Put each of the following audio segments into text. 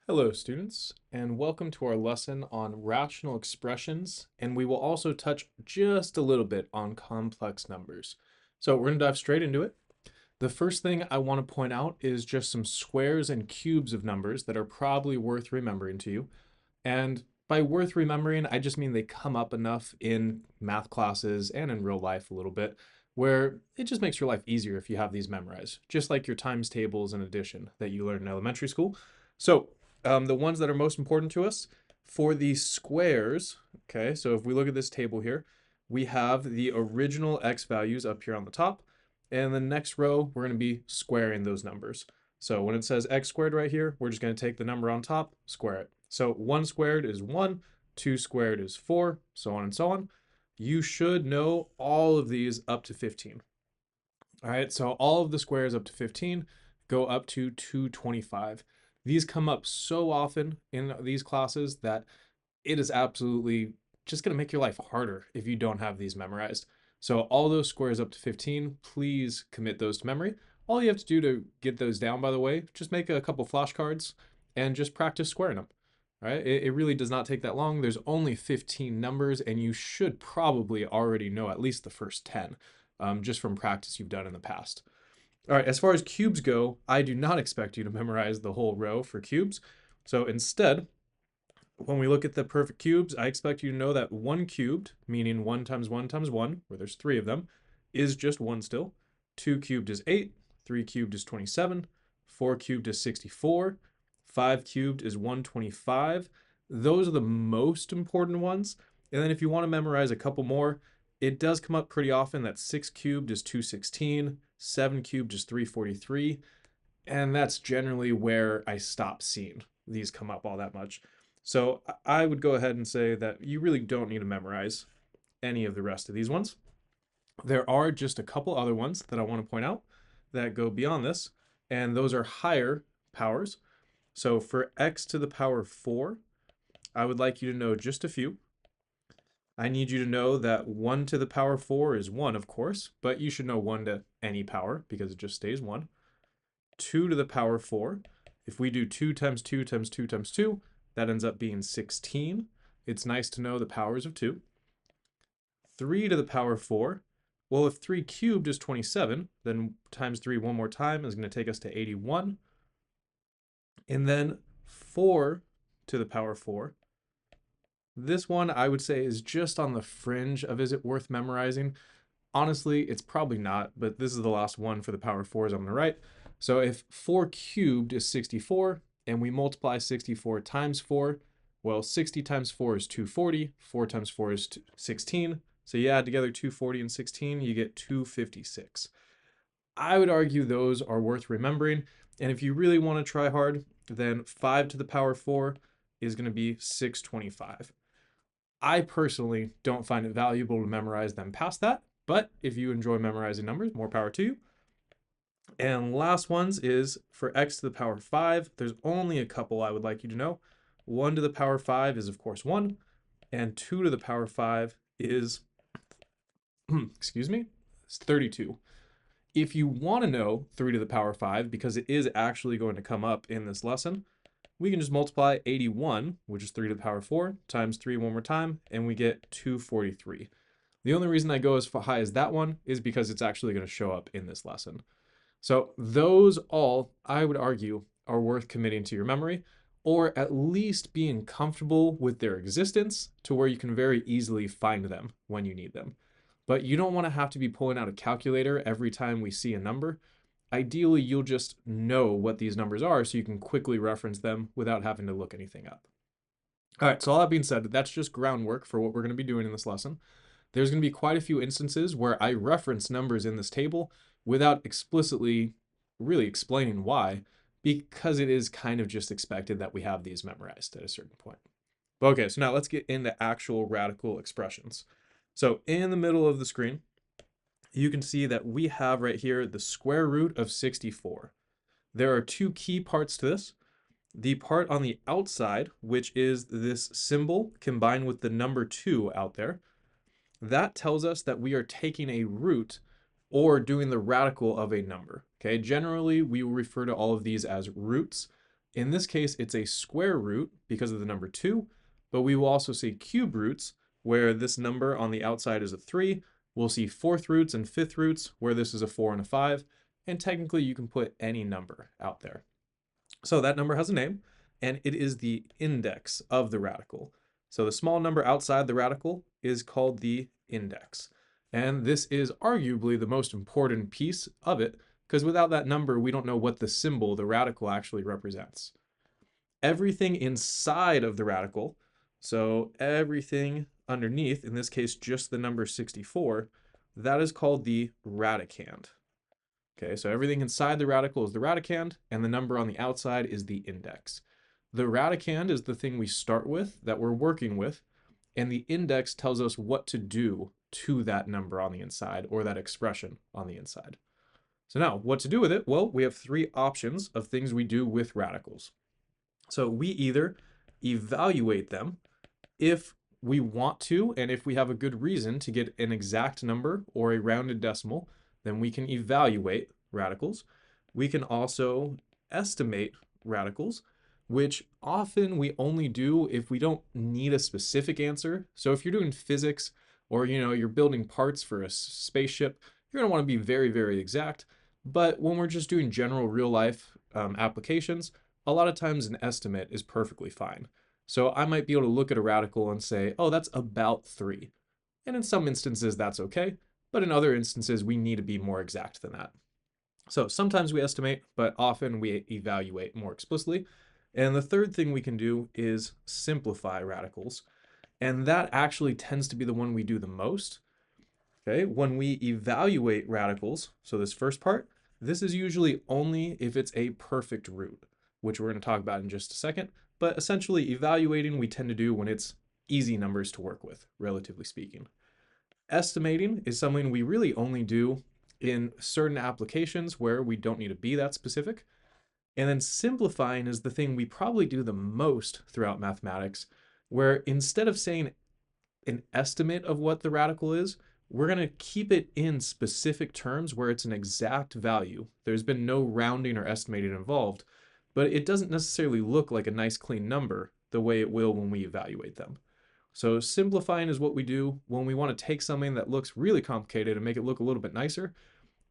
Hello students, and welcome to our lesson on rational expressions, and we will also touch just a little bit on complex numbers. So we're going to dive straight into it. The first thing I want to point out is just some squares and cubes of numbers that are probably worth remembering to you. And by worth remembering, I just mean they come up enough in math classes and in real life a little bit, where it just makes your life easier if you have these memorized, just like your times tables and addition that you learned in elementary school. So the ones that are most important to us for these squares, okay, so if we look at this table here, we have the original x values up here on the top, and the next row, we're going to be squaring those numbers. So when it says x squared right here, we're just going to take the number on top, square it. So 1 squared is 1, 2 squared is 4, so on and so on. You should know all of these up to 15. All right, so all of the squares up to 15 go up to 225. These come up so often in these classes that it is absolutely just going to make your life harder if you don't have these memorized. So all those squares up to 15, please commit those to memory. All you have to do to get those down, by the way, just make a couple flashcards and just practice squaring them. All right, it really does not take that long. There's only 15 numbers, and you should probably already know at least the first 10 just from practice you've done in the past. All right, as far as cubes go, I do not expect you to memorize the whole row for cubes. So instead, when we look at the perfect cubes, I expect you to know that 1 cubed, meaning 1 times 1 times 1, where there's 3 of them, is just 1 still. 2 cubed is 8, 3 cubed is 27, 4 cubed is 64, 5 cubed is 125. Those are the most important ones. And then if you want to memorize a couple more, it does come up pretty often that 6 cubed is 216, 7 cubed is 343, and that's generally where I stop seeing these come up all that much. So I would go ahead and say that you really don't need to memorize any of the rest of these ones. There are just a couple other ones that I want to point out that go beyond this, and those are higher powers. So for x to the power 4, I would like you to know just a few. I need you to know that 1 to the power 4 is 1, of course, but you should know 1 to any power because it just stays 1. 2 to the power 4. If we do 2 times 2 times 2 times 2, that ends up being 16. It's nice to know the powers of 2. 3 to the power 4. Well, if 3 cubed is 27, then times 3 one more time is going to take us to 81. And then 4 to the power 4. This one I would say is just on the fringe of is it worth memorizing? Honestly, it's probably not, but this is the last one for the power 4s on the right. So if 4 cubed is 64, and we multiply 64 times 4, well, 60 times 4 is 240, 4 times 4 is 16, so you add together 240 and 16, you get 256. I would argue those are worth remembering, and if you really want to try hard, then 5 to the power 4 is going to be 625. I personally don't find it valuable to memorize them past that, but if you enjoy memorizing numbers, more power to you. And last ones is for x to the power 5, there's only a couple I would like you to know. 1 to the power 5 is, of course, 1, and 2 to the power 5 is, excuse me, it's 32. If you want to know 3 to the power 5, because it is actually going to come up in this lesson, we can just multiply 81, which is 3 to the power 4, times 3 one more time, and we get 243. The only reason I go as high as that one is because it's actually going to show up in this lesson. So those all, I would argue, are worth committing to your memory, or at least being comfortable with their existence to where you can very easily find them when you need them. But you don't want to have to be pulling out a calculator every time we see a number. Ideally, you'll just know what these numbers are so you can quickly reference them without having to look anything up. All right, so all that being said, that's just groundwork for what we're going to be doing in this lesson. There's going to be quite a few instances where I reference numbers in this table without explicitly really explaining why, because it is kind of just expected that we have these memorized at a certain point. Okay, so now let's get into actual radical expressions. So in the middle of the screen, you can see that we have right here the square root of 64. There are two key parts to this. The part on the outside, which is this symbol combined with the number 2 out there, that tells us that we are taking a root or doing the radical of a number. Okay, generally we will refer to all of these as roots. In this case, it's a square root because of the number 2, but we will also see cube roots where this number on the outside is a 3. We'll see fourth roots and fifth roots where this is a 4 and a 5, and technically you can put any number out there. So that number has a name, and it is the index of the radical. So the small number outside the radical is called the index. And this is arguably the most important piece of it, because without that number, we don't know what the symbol, the radical, actually represents. Everything inside of the radical, so everything underneath, in this case, just the number 64, that is called the radicand. Okay, so everything inside the radical is the radicand, and the number on the outside is the index. The radicand is the thing we start with, that we're working with, and the index tells us what to do to that number on the inside, or that expression on the inside. So now, what to do with it? Well, we have 3 options of things we do with radicals. So we either evaluate them if we want to, and if we have a good reason to get an exact number or a rounded decimal, then we can evaluate radicals. We can also estimate radicals, which often we only do if we don't need a specific answer. So if you're doing physics or you're building parts for a spaceship, you're going to want to be very, very exact. But when we're just doing general real life applications, a lot of times an estimate is perfectly fine. So I might be able to look at a radical and say, oh, that's about 3. And in some instances, that's okay. But in other instances, we need to be more exact than that. So sometimes we estimate, but often we evaluate more explicitly. And the third thing we can do is simplify radicals. And that actually tends to be the one we do the most. Okay, when we evaluate radicals, so this first part, this is usually only if it's a perfect root, which we're going to talk about in just a second. But essentially, evaluating we tend to do when it's easy numbers to work with, relatively speaking. Estimating is something we really only do in certain applications where we don't need to be that specific. And then simplifying is the thing we probably do the most throughout mathematics, where instead of saying an estimate of what the radical is, we're going to keep it in specific terms where it's an exact value. There's been no rounding or estimating involved, but it doesn't necessarily look like a nice clean number the way it will when we evaluate them. So simplifying is what we do when we want to take something that looks really complicated and make it look a little bit nicer,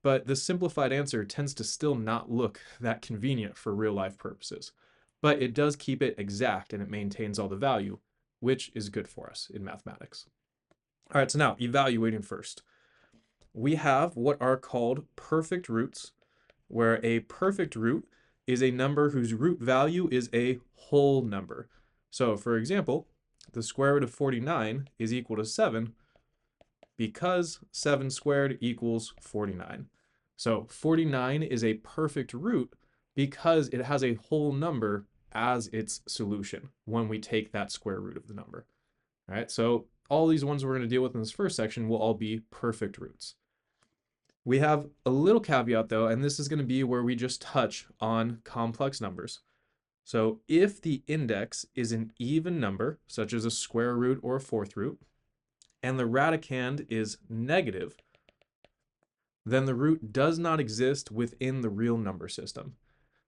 but the simplified answer tends to still not look that convenient for real life purposes. But it does keep it exact and it maintains all the value, which is good for us in mathematics. All right, so now evaluating first. We have what are called perfect roots, where a perfect root is a number whose root value is a whole number. So for example, the square root of 49 is equal to 7 because 7 squared equals 49. So 49 is a perfect root because it has a whole number as its solution when we take that square root of the number. All right, so all these ones we're going to deal with in this first section will all be perfect roots. We have a little caveat though, and this is going to be where we just touch on complex numbers. So if the index is an even number, such as a square root or a fourth root, and the radicand is negative, then the root does not exist within the real number system,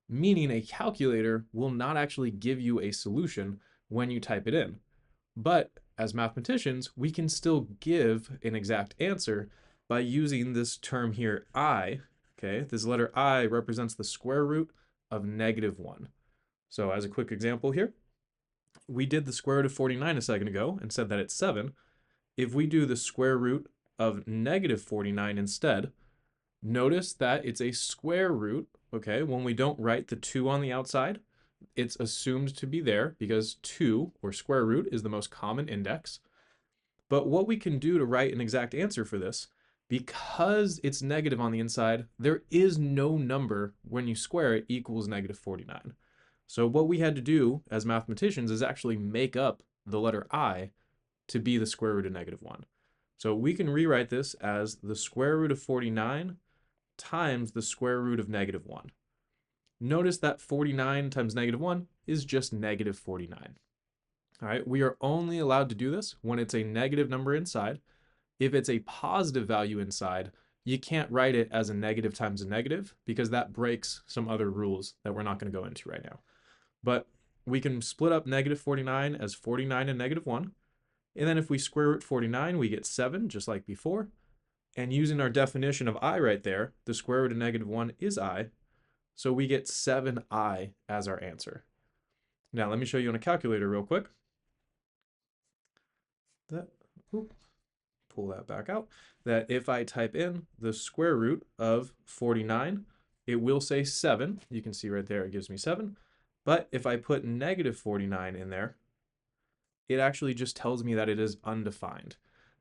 meaning a calculator will not actually give you a solution when you type it in. But as mathematicians, we can still give an exact answer by using this term here, I. Okay, this letter I represents the square root of -1. So as a quick example here, we did the square root of 49 a second ago and said that it's 7. If we do the square root of -49 instead, notice that it's a square root, okay? When we don't write the 2 on the outside, it's assumed to be there because 2, or square root, is the most common index. But what we can do to write an exact answer for this, because it's negative on the inside, there is no number when you square it equals -49. So what we had to do as mathematicians is actually make up the letter I to be the square root of -1. So we can rewrite this as the square root of 49 times the square root of -1. Notice that 49 times -1 is just -49. All right, we are only allowed to do this when it's a negative number inside. If it's a positive value inside, you can't write it as a negative times a negative because that breaks some other rules that we're not going to go into right now. But we can split up negative 49 as 49 and negative 1. And then if we square root 49, we get 7, just like before. And using our definition of I right there, the square root of negative 1 is I. So we get 7I as our answer. Now let me show you on a calculator real quick. Pull that back out. That if I type in the square root of 49, it will say 7. You can see right there it gives me 7. But if I put negative 49 in there, it actually just tells me that it is undefined.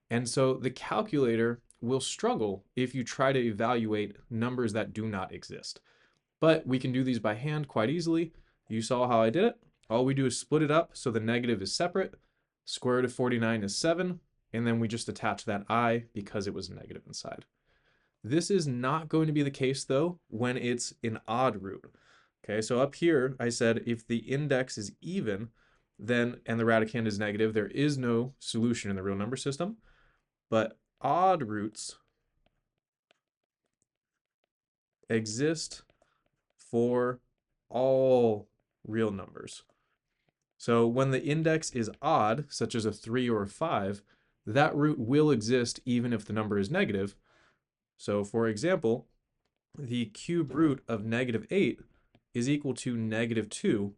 And so the calculator will struggle if you try to evaluate numbers that do not exist. But we can do these by hand quite easily. You saw how I did it. All we do is split it up so the negative is separate. Square root of 49 is 7. And then we just attach that I because it was negative inside. This is not going to be the case though when it's an odd root. Okay, so up here I said if the index is even, then and the radicand is negative, there is no solution in the real number system. But odd roots exist for all real numbers. So when the index is odd, such as a 3 or a 5, that root will exist even if the number is negative. So for example, the cube root of negative 8 is equal to negative 2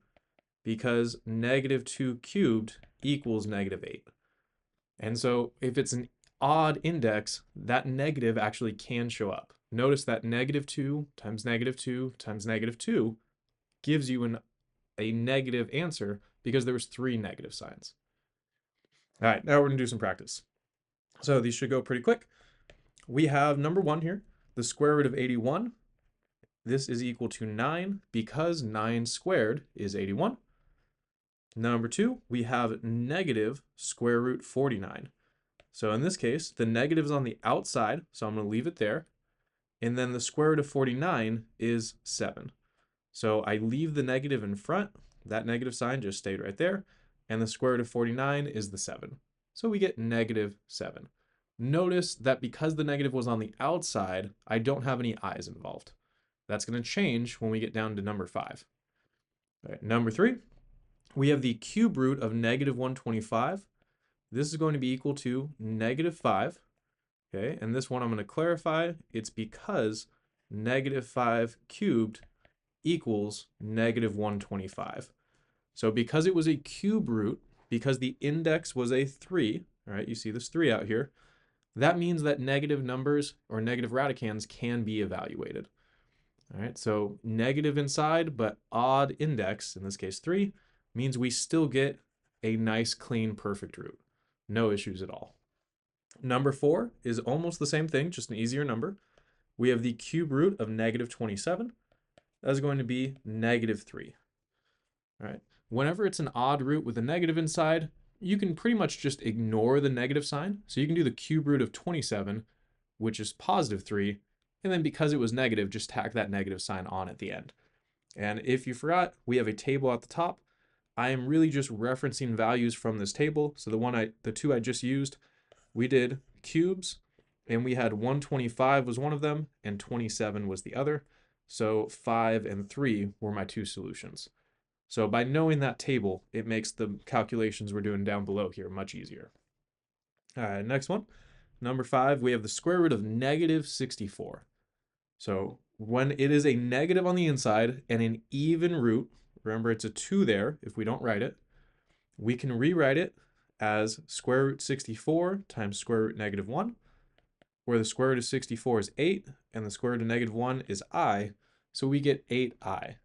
because negative 2 cubed equals negative 8. And so if it's an odd index, that negative actually can show up. Notice that negative 2 times negative 2 times negative 2 gives you a negative answer because there was 3 negative signs. All right, now we're going to do some practice. So these should go pretty quick. We have number 1 here, the square root of 81. This is equal to 9 because 9 squared is 81. Number 2, we have negative square root 49. So in this case, the negative is on the outside, so I'm going to leave it there. And then the square root of 49 is 7. So I leave the negative in front. That negative sign just stayed right there. And the square root of 49 is the 7. So we get negative 7. Notice that because the negative was on the outside, I don't have any i's involved. That's going to change when we get down to number 5. All right, number 3, we have the cube root of negative 125. This is going to be equal to negative 5. Okay, and this one I'm going to clarify. It's because negative 5 cubed equals negative 125. So because it was a cube root, because the index was a 3, all right, you see this 3 out here, that means that negative numbers or negative radicands can be evaluated. All right, so negative inside but odd index, in this case 3, means we still get a nice, clean, perfect root. No issues at all. Number 4 is almost the same thing, just an easier number. We have the cube root of negative 27. That's going to be negative 3. All right. Whenever it's an odd root with a negative inside, you can pretty much just ignore the negative sign. So you can do the cube root of 27, which is positive 3. And then because it was negative, just tack that negative sign on at the end. And if you forgot, we have a table at the top. I am really just referencing values from this table. So the two I just used, we did cubes, and we had 125 was one of them, and 27 was the other. So 5 and 3 were my 2 solutions. So by knowing that table, it makes the calculations we're doing down below here much easier. All right, next one. Number 5, we have the square root of negative 64. So when it is a negative on the inside and an even root, remember it's a 2 there if we don't write it, we can rewrite it as square root 64 times square root negative 1, where the square root of 64 is 8 and the square root of negative 1 is I, so we get 8I.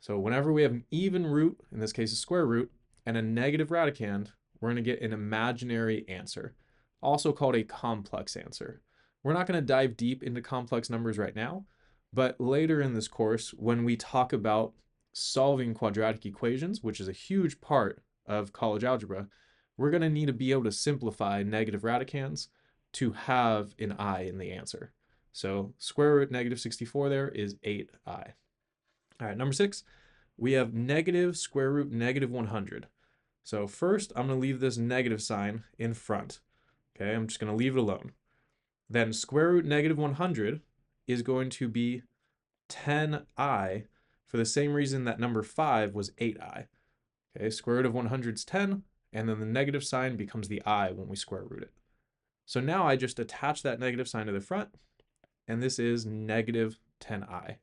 So whenever we have an even root, in this case a square root, and a negative radicand, we're going to get an imaginary answer, also called a complex answer. We're not going to dive deep into complex numbers right now, but later in this course, when we talk about solving quadratic equations, which is a huge part of college algebra, we're going to need to be able to simplify negative radicands to have an I in the answer. So square root negative 64 there is 8I. All right, number 6, we have negative square root negative 100. So first, I'm going to leave this negative sign in front. Okay, I'm just going to leave it alone. Then square root negative 100 is going to be 10I for the same reason that number 5 was 8i. Okay, square root of 100 is 10, and then the negative sign becomes the I when we square root it. So now I just attach that negative sign to the front, and this is negative 10i.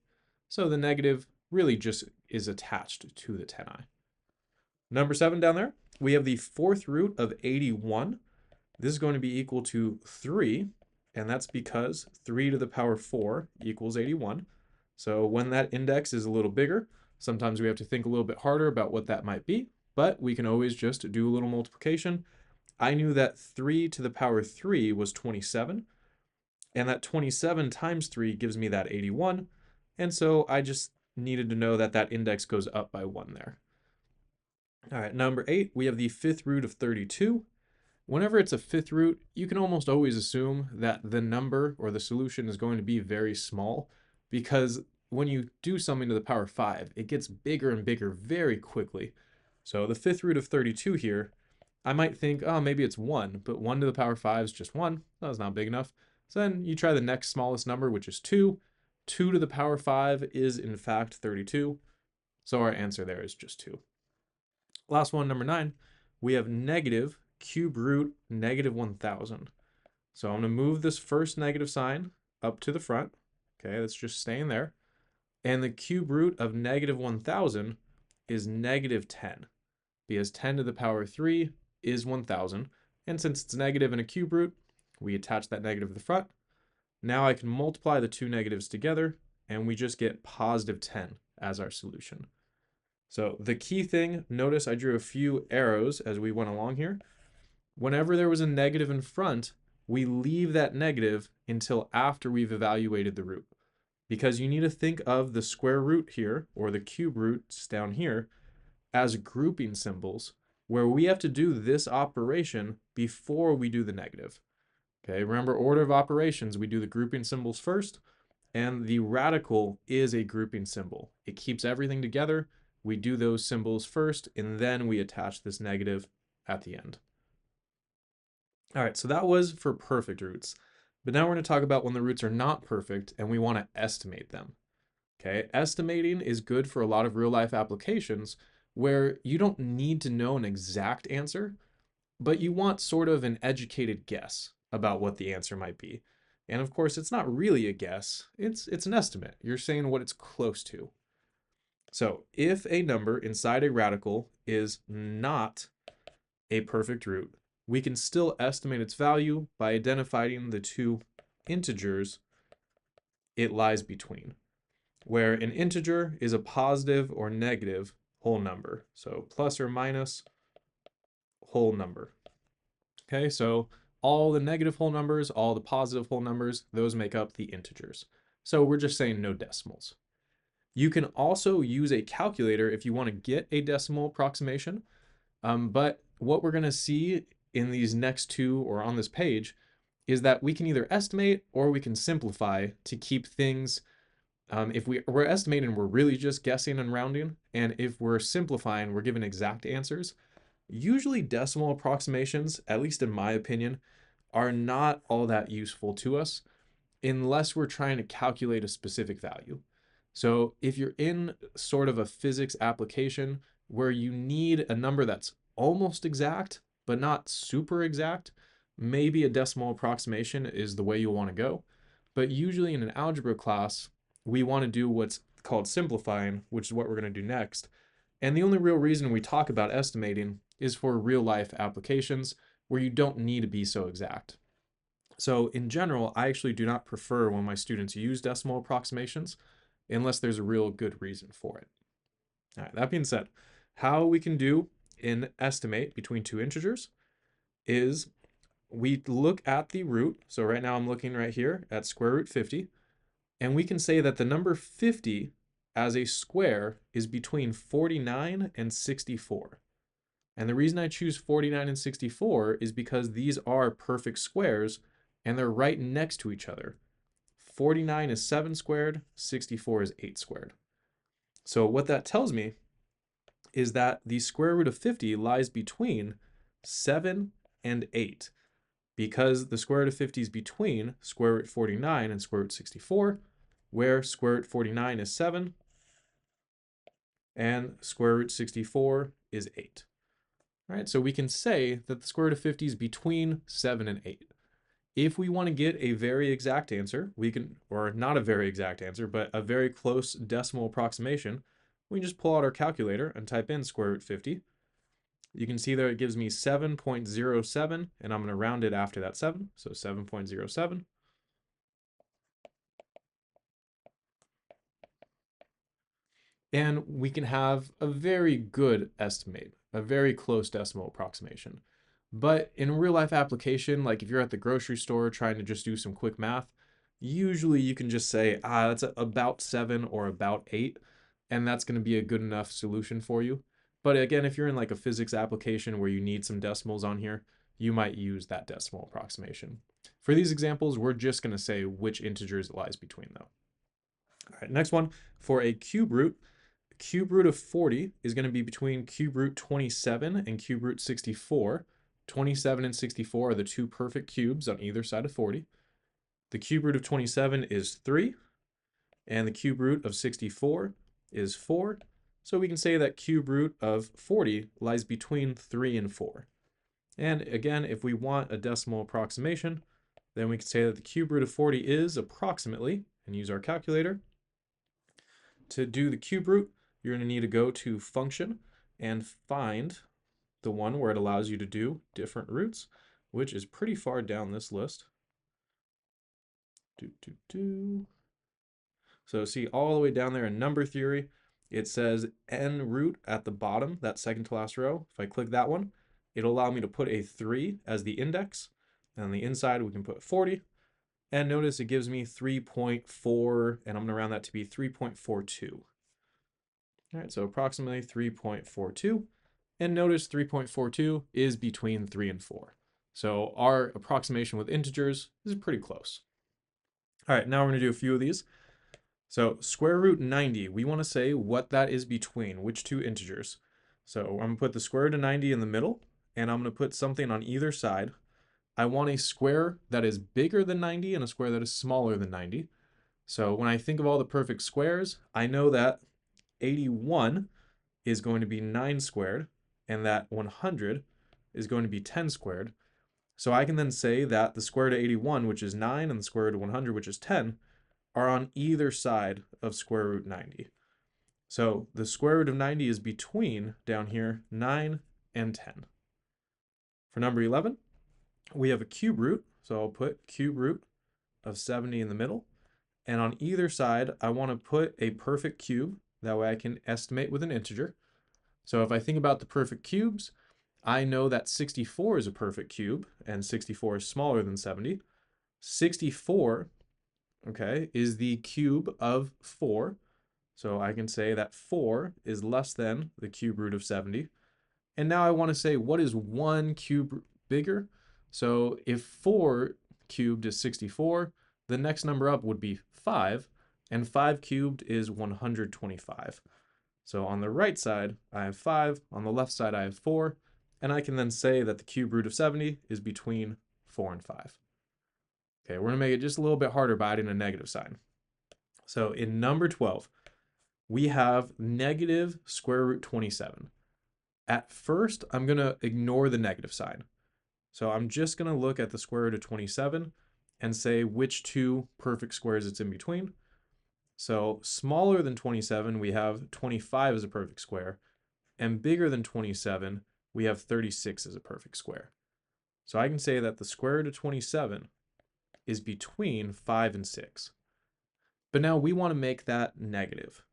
So the negative really just is attached to the 10i. Number 7 down there, we have the fourth root of 81. This is going to be equal to 3, and that's because 3 to the power 4 equals 81. So when that index is a little bigger, sometimes we have to think a little bit harder about what that might be, but we can always just do a little multiplication. I knew that 3 to the power 3 was 27, and that 27 times 3 gives me that 81, and so I just needed to know that that index goes up by 1 there. All right, number 8, we have the fifth root of 32. Whenever it's a fifth root, you can almost always assume that the number or the solution is going to be very small, because when you do something to the power 5, it gets bigger and bigger very quickly. So the fifth root of 32 here, I might think, oh, maybe it's 1, but 1 to the power 5 is just 1. That's not big enough. So then you try the next smallest number, which is 2. 2 to the power 5 is in fact 32. So our answer there is just 2. Last one, number 9, we have negative cube root negative 1000. So I'm going to move this first negative sign up to the front. Okay, that's just staying there. And the cube root of negative 1000 is negative 10, because 10 to the power 3 is 1000. And since it's negative in a cube root, we attach that negative to the front. Now I can multiply the two negatives together, and we just get positive 10 as our solution. So the key thing, notice I drew a few arrows as we went along here. Whenever there was a negative in front, we leave that negative until after we've evaluated the root. Because you need to think of the square root here, or the cube roots down here, as grouping symbols, where we have to do this operation before we do the negative. Okay, remember order of operations, we do the grouping symbols first, and the radical is a grouping symbol. It keeps everything together. We do those symbols first, and then we attach this negative at the end. All right, so that was for perfect roots. But now we're going to talk about when the roots are not perfect and we want to estimate them. Okay, estimating is good for a lot of real life applications where you don't need to know an exact answer, but you want sort of an educated guess about what the answer might be. And of course, it's not really a guess, it's an estimate. You're saying what it's close to. So if a number inside a radical is not a perfect root, we can still estimate its value by identifying the two integers it lies between, where an integer is a positive or negative whole number. So plus or minus whole number. Okay, so all the negative whole numbers, all the positive whole numbers, those make up the integers. So we're just saying no decimals. You can also use a calculator if you want to get a decimal approximation, but what we're going to see in these next two or on this page is that we can either estimate or we can simplify to keep things, if we're estimating, we're really just guessing and rounding, and if we're simplifying, we're given exact answers. Usually decimal approximations, at least in my opinion, are not all that useful to us unless we're trying to calculate a specific value. So if you're in sort of a physics application where you need a number that's almost exact, but not super exact, maybe a decimal approximation is the way you'll want to go. But usually in an algebra class, we want to do what's called simplifying, which is what we're going to do next. And the only real reason we talk about estimating is for real life applications where you don't need to be so exact. So in general, I actually do not prefer when my students use decimal approximations unless there's a real good reason for it. All right, that being said, how we can do an estimate between two integers is we look at the root. So right now I'm looking right here at square root 50, and we can say that the number 50 as a square is between 49 and 64. And the reason I choose 49 and 64 is because these are perfect squares and they're right next to each other. 49 is 7 squared, 64 is 8 squared. So what that tells me is that the square root of 50 lies between 7 and 8, because the square root of 50 is between square root 49 and square root 64, where square root 49 is 7 and square root 64 is 8. All right, so we can say that the square root of 50 is between 7 and 8. If we want to get a very exact answer, we can, or not a very exact answer, but a very close decimal approximation, we can just pull out our calculator and type in square root 50. You can see there it gives me 7.07, and I'm going to round it after that 7, so 7.07. And we can have a very good estimate, a very close decimal approximation. But in real life application, like if you're at the grocery store trying to just do some quick math, usually you can just say, that's about 7 or about 8, and that's going to be a good enough solution for you. But again, if you're in like a physics application where you need some decimals on here, you might use that decimal approximation. For these examples, we're just going to say which integers it lies between though. All right, next one, for a cube root of 40 is going to be between cube root 27 and cube root 64. 27 and 64 are the two perfect cubes on either side of 40. The cube root of 27 is 3, and the cube root of 64 is 4. So we can say that cube root of 40 lies between 3 and 4. And again, if we want a decimal approximation, then we can say that the cube root of 40 is approximately, and use our calculator. To do the cube root, you're going to need to go to function and find the one where it allows you to do different roots, which is pretty far down this list. So see all the way down there in number theory, it says n root at the bottom, that second to last row. If I click that one, it'll allow me to put a 3 as the index. And on the inside, we can put 40. And notice it gives me 3.4, and I'm going to round that to be 3.42. All right, so approximately 3.42. And notice 3.42 is between 3 and 4. So our approximation with integers is pretty close. All right, now we're going to do a few of these. So square root 90, we want to say what that is between, which two integers. So I'm going to put the square root of 90 in the middle, and I'm going to put something on either side. I want a square that is bigger than 90 and a square that is smaller than 90. So when I think of all the perfect squares, I know that 81 is going to be 9 squared, and that 100 is going to be 10 squared. So I can then say that the square root of 81, which is 9, and the square root of 100, which is 10, are on either side of square root 90. So the square root of 90 is between, down here, 9 and 10. For number 11, we have a cube root, so I'll put cube root of 70 in the middle. And on either side, I want to put a perfect cube. That way I can estimate with an integer. So if I think about the perfect cubes, I know that 64 is a perfect cube, and 64 is smaller than 70. 64, okay, is the cube of 4. So I can say that 4 is less than the cube root of 70. And now I want to say, what is 1 cube bigger? So if 4 cubed is 64, the next number up would be 5, and 5 cubed is 125. So on the right side, I have 5, on the left side, I have 4, and I can then say that the cube root of 70 is between 4 and 5. Okay, we're going to make it just a little bit harder by adding a negative sign. So in number 12, we have negative square root 27. At first, I'm going to ignore the negative sign. So I'm just going to look at the square root of 27 and say which two perfect squares it's in between. So smaller than 27, we have 25 as a perfect square, and bigger than 27, we have 36 as a perfect square. So I can say that the square root of 27 is between 5 and 6. But now we want to make that negative.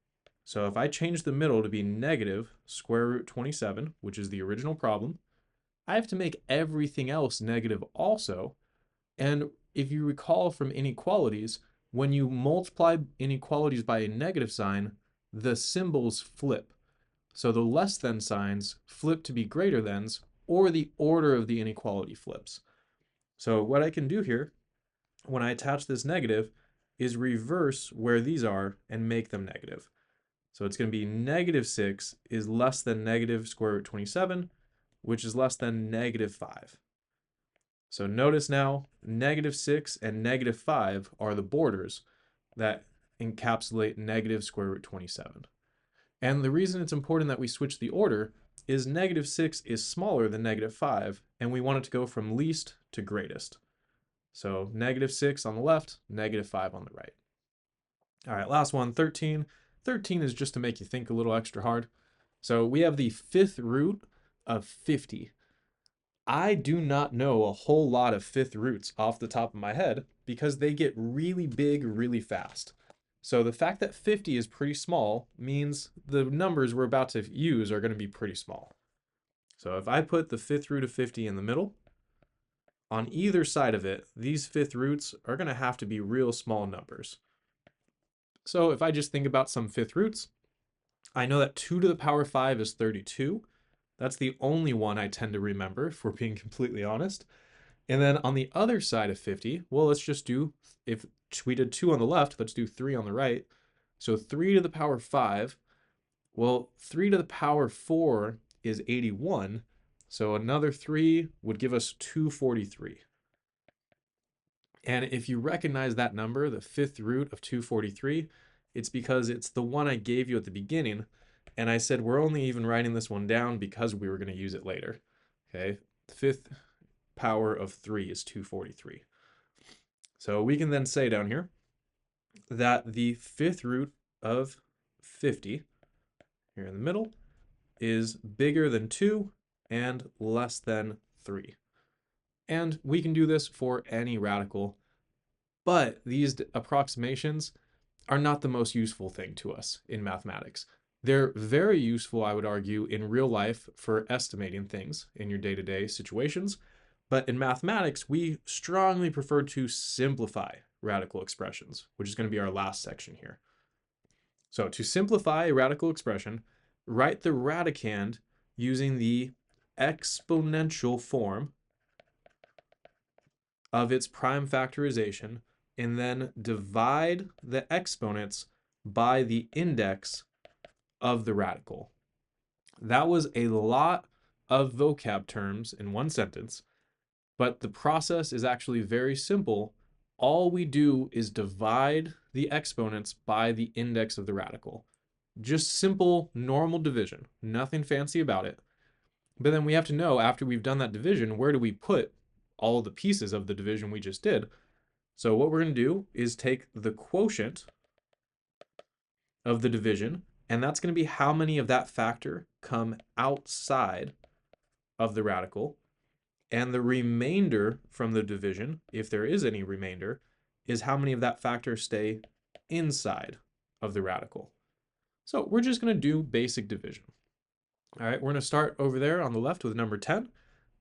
So if I change the middle to be negative square root 27, which is the original problem, I have to make everything else negative also. And if you recall from inequalities, when you multiply inequalities by a negative sign, the symbols flip. So the less than signs flip to be greater thans, or the order of the inequality flips. So what I can do here, when I attach this negative, is reverse where these are and make them negative. So it's going to be negative 6 is less than negative square root 27, which is less than negative 5. So notice now, negative 6 and negative 5 are the borders that encapsulate negative square root 27. And the reason it's important that we switch the order is -6 is smaller than -5, and we want it to go from least to greatest. So -6 on the left, -5 on the right. All right, last one, 13. 13 is just to make you think a little extra hard. So we have the fifth root of 50. I do not know a whole lot of fifth roots off the top of my head because they get really big really fast. So the fact that 50 is pretty small means the numbers we're about to use are going to be pretty small. So if I put the fifth root of 50 in the middle, on either side of it, these fifth roots are going to have to be real small numbers. So if I just think about some fifth roots, I know that 2 to the power 5 is 32. That's the only one I tend to remember, if we're being completely honest. And then on the other side of 50, well, let's just do, if we did 2 on the left, let's do 3 on the right. So 3 to the power 5, well, 3 to the power 4 is 81. So another 3 would give us 243. And if you recognize that number, the fifth root of 243, it's because it's the one I gave you at the beginning. And I said we're only even writing this one down because we were going to use it later. Okay, the fifth power of 3 is 243. So we can then say down here that the fifth root of 50, here in the middle, is bigger than 2 and less than 3. And we can do this for any radical, but these approximations are not the most useful thing to us in mathematics. They're very useful, I would argue, in real life for estimating things in your day-to-day situations. But in mathematics, we strongly prefer to simplify radical expressions, which is going to be our last section here. So to simplify a radical expression, write the radicand using the exponential form of its prime factorization, and then divide the exponents by the index of the radical. That was a lot of vocab terms in one sentence, but the process is actually very simple. All we do is divide the exponents by the index of the radical. Just simple, normal division, nothing fancy about it. But then we have to know, after we've done that division, where do we put all the pieces of the division we just did? So what we're going to do is take the quotient of the division, and that's going to be how many of that factor come outside of the radical. And the remainder from the division, if there is any remainder, is how many of that factor stay inside of the radical. So we're just going to do basic division. All right, we're going to start over there on the left with number 10.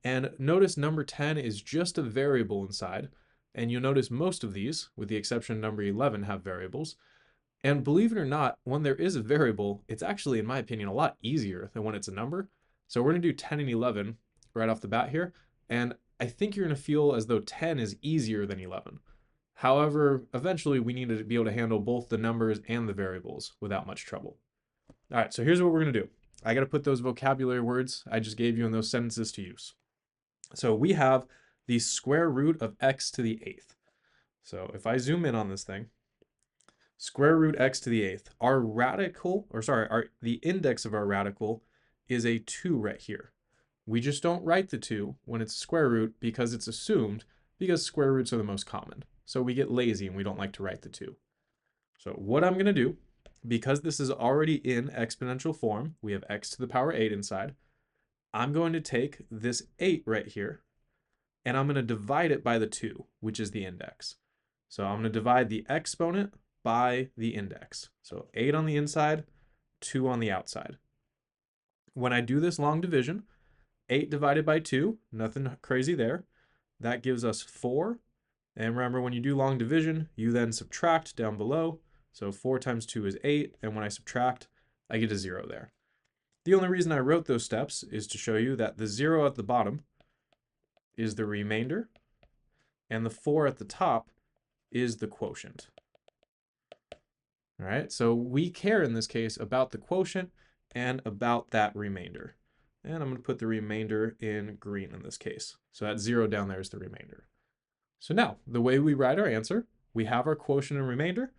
And notice number 10 is just a variable inside. And you'll notice most of these, with the exception of number 11, have variables. And believe it or not, when there is a variable, it's actually, in my opinion, a lot easier than when it's a number. So we're going to do 10 and 11 right off the bat here. And I think you're going to feel as though 10 is easier than 11. However, eventually we need to be able to handle both the numbers and the variables without much trouble. All right, so here's what we're going to do. I got to put those vocabulary words I just gave you in those sentences to use. So we have the square root of x to the 8th. So if I zoom in on this thing, square root x to the 8th, our radical, or sorry, the index of our radical is a 2 right here. We just don't write the 2 when it's a square root because it's assumed, because square roots are the most common. So we get lazy and we don't like to write the 2. So what I'm going to do, because this is already in exponential form, we have x to the power 8 inside, I'm going to take this 8 right here, and I'm going to divide it by the 2, which is the index. So I'm going to divide the exponent by the index. So 8 on the inside, 2 on the outside. When I do this long division, 8 divided by 2, nothing crazy there. That gives us 4. And remember, when you do long division, you then subtract down below. So 4 times 2 is 8, and when I subtract, I get a 0 there. The only reason I wrote those steps is to show you that the 0 at the bottom is the remainder, and the 4 at the top is the quotient. All right, so we care in this case about the quotient and about that remainder. And I'm going to put the remainder in green in this case. So that 0 down there is the remainder. So now, the way we write our answer, we have our quotient and remainder.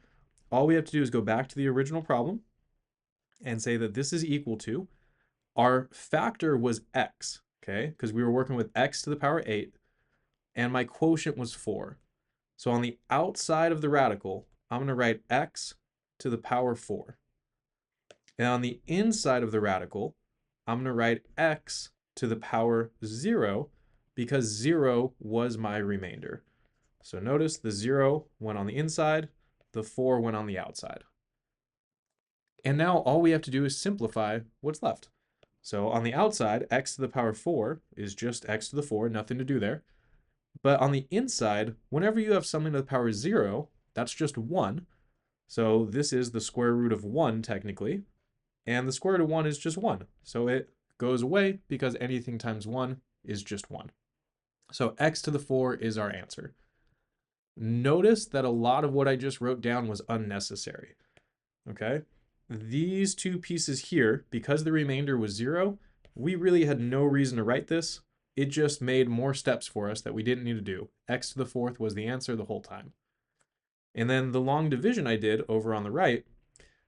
All we have to do is go back to the original problem, and say that this is equal to, our factor was x, okay? Because we were working with x to the power 8, and my quotient was 4. So on the outside of the radical, I'm going to write x to the power 4. And on the inside of the radical, I'm going to write x to the power 0 because 0 was my remainder. So notice the 0 went on the inside, the 4 went on the outside. And now all we have to do is simplify what's left. So on the outside, x to the power 4 is just x to the 4, nothing to do there. But on the inside, whenever you have something to the power 0, that's just 1. So this is the square root of 1 technically. And the square root of 1 is just 1. So it goes away because anything times 1 is just 1. So x to the 4 is our answer. Notice that a lot of what I just wrote down was unnecessary. Okay? These two pieces here, because the remainder was 0, we really had no reason to write this. It just made more steps for us that we didn't need to do. X to the 4th was the answer the whole time. And then the long division I did over on the right,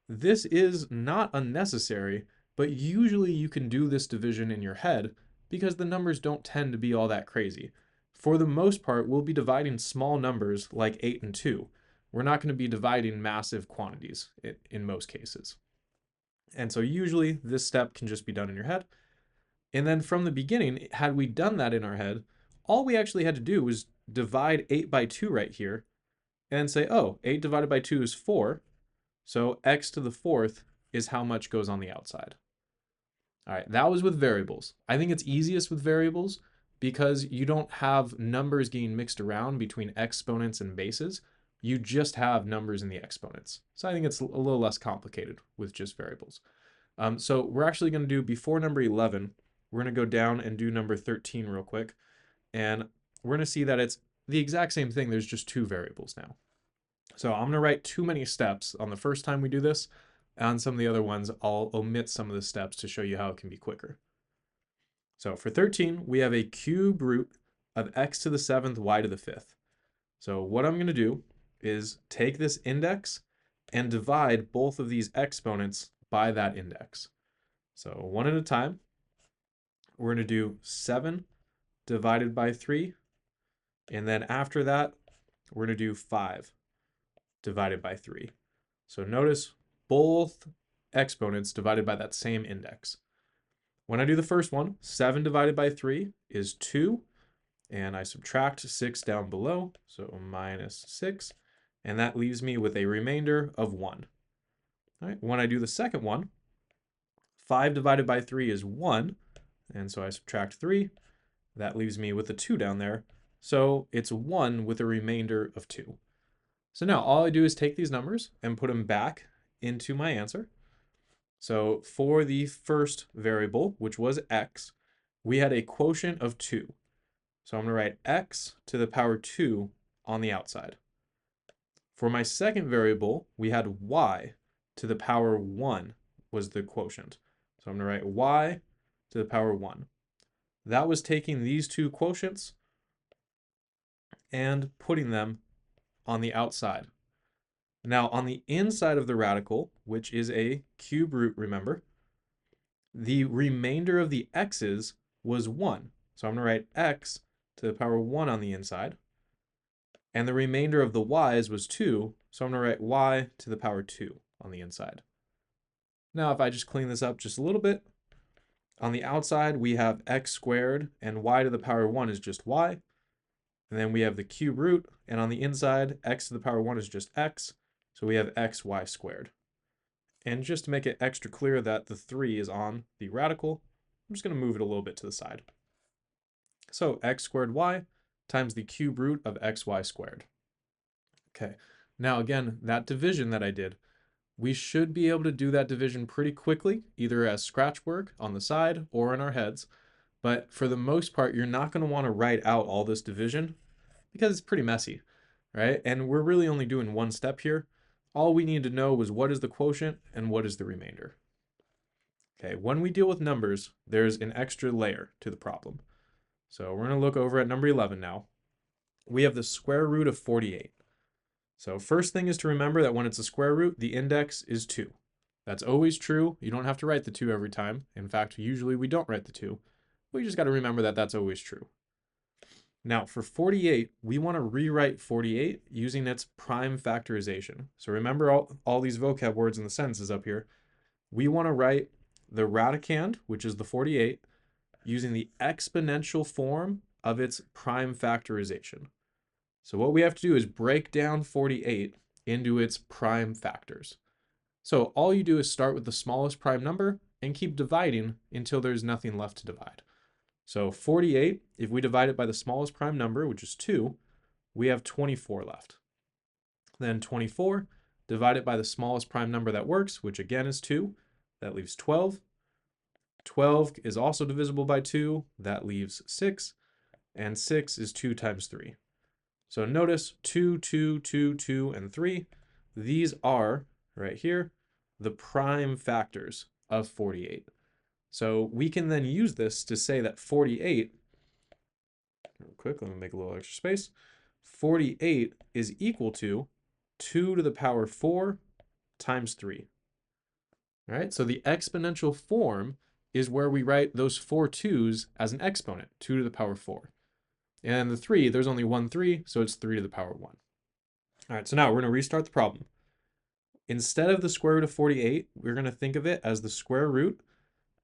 this is not unnecessary, but usually you can do this division in your head because the numbers don't tend to be all that crazy. For the most part, we'll be dividing small numbers like 8 and 2. We're not going to be dividing massive quantities in most cases. And so usually this step can just be done in your head. And then from the beginning, had we done that in our head, all we actually had to do was divide 8 by 2 right here and say, oh, 8 divided by 2 is 4. So x to the 4th is how much goes on the outside. All right, that was with variables. I think it's easiest with variables because you don't have numbers getting mixed around between exponents and bases. You just have numbers in the exponents. So I think it's a little less complicated with just variables. So we're actually going to do, before number 11, we're going to go down and do number 13 real quick. And we're going to see that it's the exact same thing. There's just 2 variables now. So I'm going to write too many steps on the first time we do this. On some of the other ones, I'll omit some of the steps to show you how it can be quicker. So for 13, we have a cube root of x to the 7th, y to the 5th. So what I'm going to do is take this index and divide both of these exponents by that index. So one at a time, we're going to do 7 divided by 3. And then after that, we're going to do 5 divided by 3. So notice both exponents divided by that same index. When I do the first one, 7 divided by 3 is 2, and I subtract 6 down below, so minus 6, and that leaves me with a remainder of 1. All right, when I do the second one, 5 divided by 3 is 1, and so I subtract 3. That leaves me with a 2 down there, so it's 1 with a remainder of 2. So now all I do is take these numbers and put them back into my answer. So for the first variable, which was x, we had a quotient of 2. So I'm going to write x to the power 2 on the outside. For my second variable, we had y to the power 1 was the quotient. So I'm going to write y to the power 1. That was taking these two quotients and putting them on the outside. Now on the inside of the radical, which is a cube root, remember, the remainder of the x's was 1. So I'm going to write x to the power 1 on the inside. And the remainder of the y's was 2. So I'm going to write y to the power 2 on the inside. Now if I just clean this up just a little bit, on the outside we have x squared and y to the power 1 is just y. And then we have the cube root, and on the inside, x to the power 1 is just x. So we have xy squared. And just to make it extra clear that the 3 is on the radical, I'm just going to move it a little bit to the side. So x squared y times the cube root of xy squared. Okay, now again, that division that I did, we should be able to do that division pretty quickly, either as scratch work on the side or in our heads. But for the most part, you're not going to want to write out all this division because it's pretty messy, right? And we're really only doing one step here. All we need to know was what is the quotient and what is the remainder. Okay, when we deal with numbers, there's an extra layer to the problem. So we're going to look over at number 11 now. We have the square root of 48. So first thing is to remember that when it's a square root, the index is 2. That's always true. You don't have to write the 2 every time. In fact, usually we don't write the 2. But you just got to remember that that's always true. Now for 48, we want to rewrite 48 using its prime factorization. So remember all these vocab words in the sentences up here. We want to write the radicand, which is the 48, using the exponential form of its prime factorization. So what we have to do is break down 48 into its prime factors. So all you do is start with the smallest prime number and keep dividing until there's nothing left to divide. So 48, if we divide it by the smallest prime number, which is 2, we have 24 left. Then 24, divided by the smallest prime number that works, which again is 2, that leaves 12. 12 is also divisible by 2, that leaves 6, and 6 is 2 times 3. So notice 2, 2, 2, 2, and 3. These are, right here, the prime factors of 48. So we can then use this to say that 48, real quick, let me make a little extra space. 48 is equal to 2 to the power 4 times 3. All right, so the exponential form is where we write those 4 2's as an exponent, 2 to the power 4. And the 3, there's only one 3, so it's 3 to the power 1. All right, so now we're going to restart the problem. Instead of the square root of 48, we're going to think of it as the square root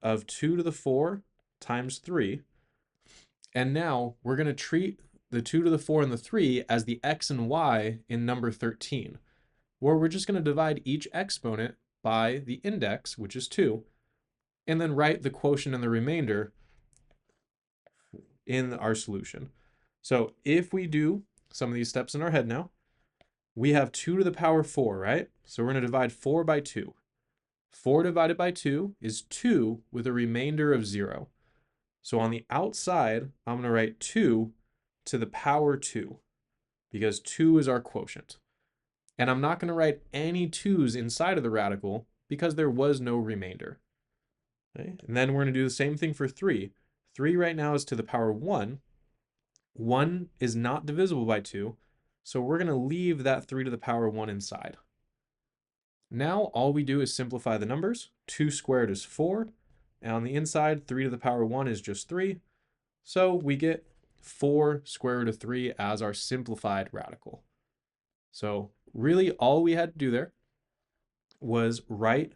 of 2 to the 4 times 3. And now we're going to treat the 2 to the 4 and the 3 as the x and y in number 13, where we're just going to divide each exponent by the index, which is 2, and then write the quotient and the remainder in our solution. So if we do some of these steps in our head now, we have 2 to the power 4, right? So we're going to divide 4 by 2. 4 divided by 2 is 2 with a remainder of 0. So on the outside, I'm going to write 2 to the power 2 because 2 is our quotient. And I'm not going to write any 2's inside of the radical because there was no remainder. Okay? And then we're going to do the same thing for 3. 3 right now is to the power 1. 1 is not divisible by 2, so we're going to leave that 3 to the power 1 inside. Now all we do is simplify the numbers. 2 squared is 4, and on the inside, 3 to the power 1 is just 3. So we get 4 square root of 3 as our simplified radical. So really all we had to do there was write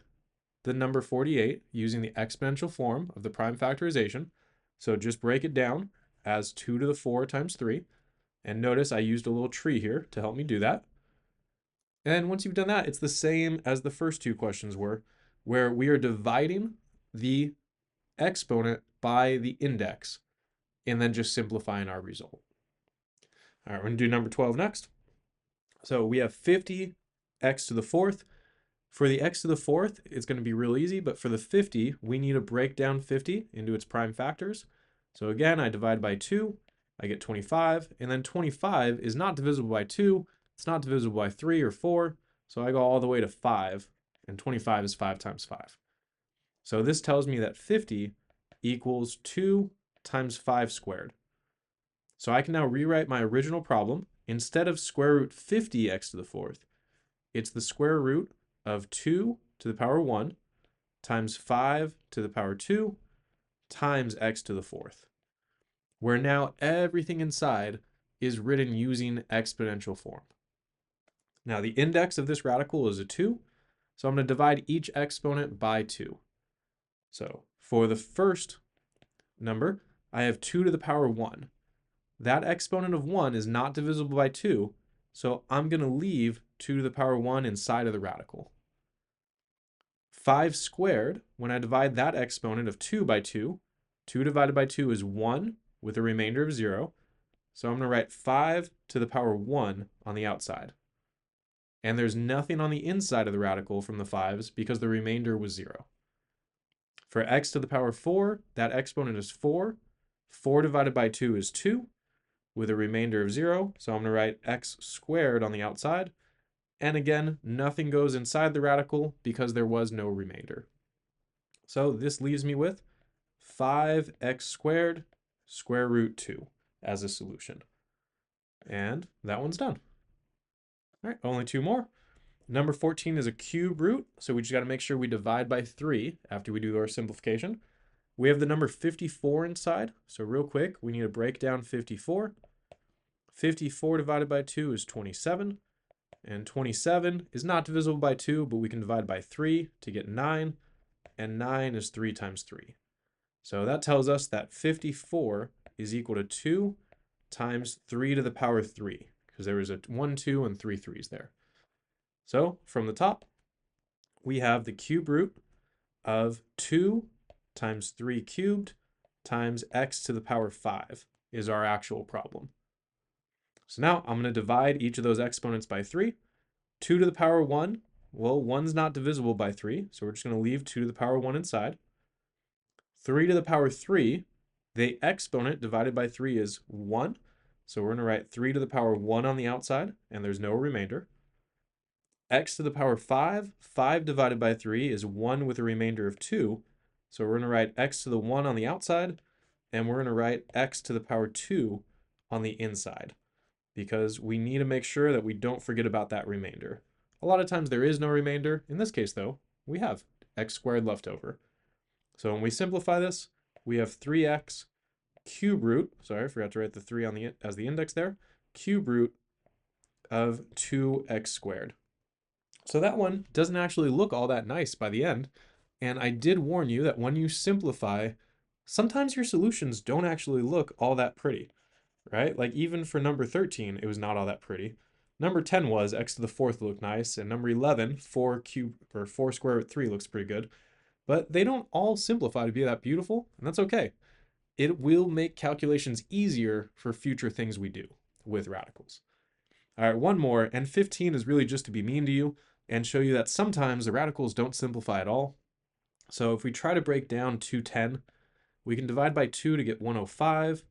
the number 48 using the exponential form of the prime factorization. So just break it down as 2 to the 4 times 3. And notice I used a little tree here to help me do that. And once you've done that, it's the same as the first two questions were, where we are dividing the exponent by the index and then just simplifying our result. All right, we're going to do number 12 next. So we have 50 x to the 4th. For the x to the 4th, it's going to be real easy, but for the 50, we need to break down 50 into its prime factors. So again, I divide by 2, I get 25, and then 25 is not divisible by 2, it's not divisible by 3 or 4, so I go all the way to 5, and 25 is 5 times 5. So this tells me that 50 equals 2 times 5 squared. So I can now rewrite my original problem. Instead of square root 50x to the 4th, it's the square root of 2 to the power 1 times 5 to the power 2 times x to the 4th, where now everything inside is written using exponential form. Now the index of this radical is a 2, so I'm going to divide each exponent by 2. So for the first number, I have 2 to the power 1. That exponent of 1 is not divisible by 2, so I'm going to leave 2 to the power 1 inside of the radical. 5 squared, when I divide that exponent of 2 by 2, 2 divided by 2 is 1 with a remainder of 0. So I'm going to write 5 to the power 1 on the outside. And there's nothing on the inside of the radical from the 5's because the remainder was 0. For x to the power 4, that exponent is 4. 4 divided by 2 is 2 with a remainder of 0. So I'm going to write x squared on the outside. And again, nothing goes inside the radical because there was no remainder. So this leaves me with 5x squared square root 2 as a solution. And that one's done. All right, only 2 more. Number 14 is a cube root, so we just got to make sure we divide by 3 after we do our simplification. We have the number 54 inside, so real quick, we need to break down 54. 54 divided by 2 is 27, and 27 is not divisible by 2, but we can divide by 3 to get 9, and 9 is 3 times 3. So that tells us that 54 is equal to 2 times 3 to the power 3, because there was a 1, 2, and 3 3's there. So from the top, we have the cube root of 2 times 3 cubed times x to the power 5 is our actual problem. So now I'm going to divide each of those exponents by 3. 2 to the power 1, well, 1's not divisible by 3, so we're just going to leave 2 to the power 1 inside. 3 to the power 3, the exponent divided by 3 is 1, so we're going to write 3 to the power 1 on the outside, and there's no remainder. X to the power 5, 5 divided by 3 is 1 with a remainder of 2, so we're going to write x to the 1 on the outside, and we're going to write x to the power 2 on the inside, because we need to make sure that we don't forget about that remainder. A lot of times there is no remainder. In this case, though, we have x squared left over. So when we simplify this, we have 3x cube root, sorry, I forgot to write the 3 on the as the index there, cube root of 2x squared. So that one doesn't actually look all that nice by the end. And I did warn you that when you simplify, sometimes your solutions don't actually look all that pretty, right? Like even for number 13, it was not all that pretty. Number 10 was x to the 4th looked nice, and number 11, 4 square root 3 looks pretty good. But they don't all simplify to be that beautiful, and that's okay. It will make calculations easier for future things we do with radicals. All right, one more, and 15 is really just to be mean to you and show you that sometimes the radicals don't simplify at all. So if we try to break down 210, we can divide by 2 to get 105.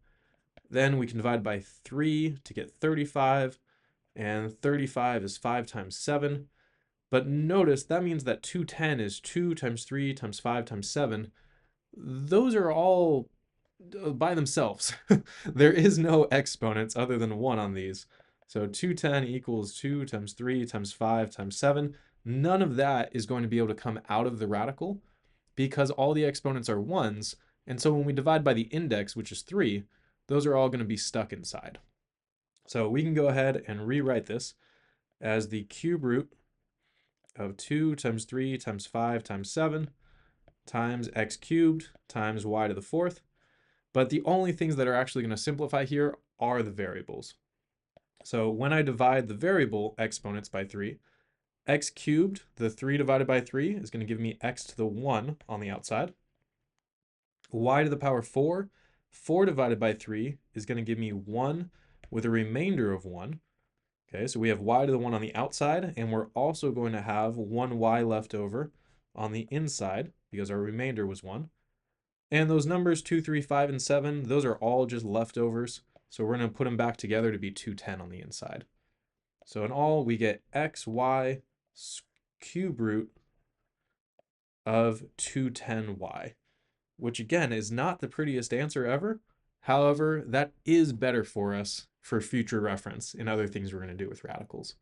Then we can divide by 3 to get 35. And 35 is 5 times 7. But notice that means that 210 is 2 times 3 times 5 times 7. Those are all by themselves. There is no exponents other than 1 on these. So 210 equals 2 times 3 times 5 times 7. None of that is going to be able to come out of the radical because all the exponents are 1's. And so when we divide by the index, which is 3, those are all going to be stuck inside. So we can go ahead and rewrite this as the cube root of 2 times 3 times 5 times 7 times x cubed times y to the 4th. But the only things that are actually going to simplify here are the variables. So when I divide the variable exponents by 3, x cubed, the 3 divided by 3, is going to give me x to the 1 on the outside. Y to the power 4, 4 divided by 3 is going to give me 1 with a remainder of 1. Okay, so we have y to the 1 on the outside, and we're also going to have 1y left over on the inside because our remainder was 1. And those numbers 2, 3, 5, and 7, those are all just leftovers. So we're going to put them back together to be 210 on the inside. So in all, we get xy cube root of 210y, which again is not the prettiest answer ever. However, that is better for us for future reference in other things we're going to do with radicals.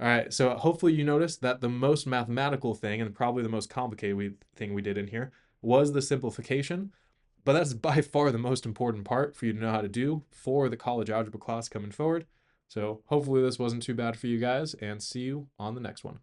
All right, so hopefully you noticed that the most mathematical thing and probably the most complicated thing we did in here was the simplification, but that's by far the most important part for you to know how to do for the college algebra class coming forward. So hopefully this wasn't too bad for you guys, and see you on the next one.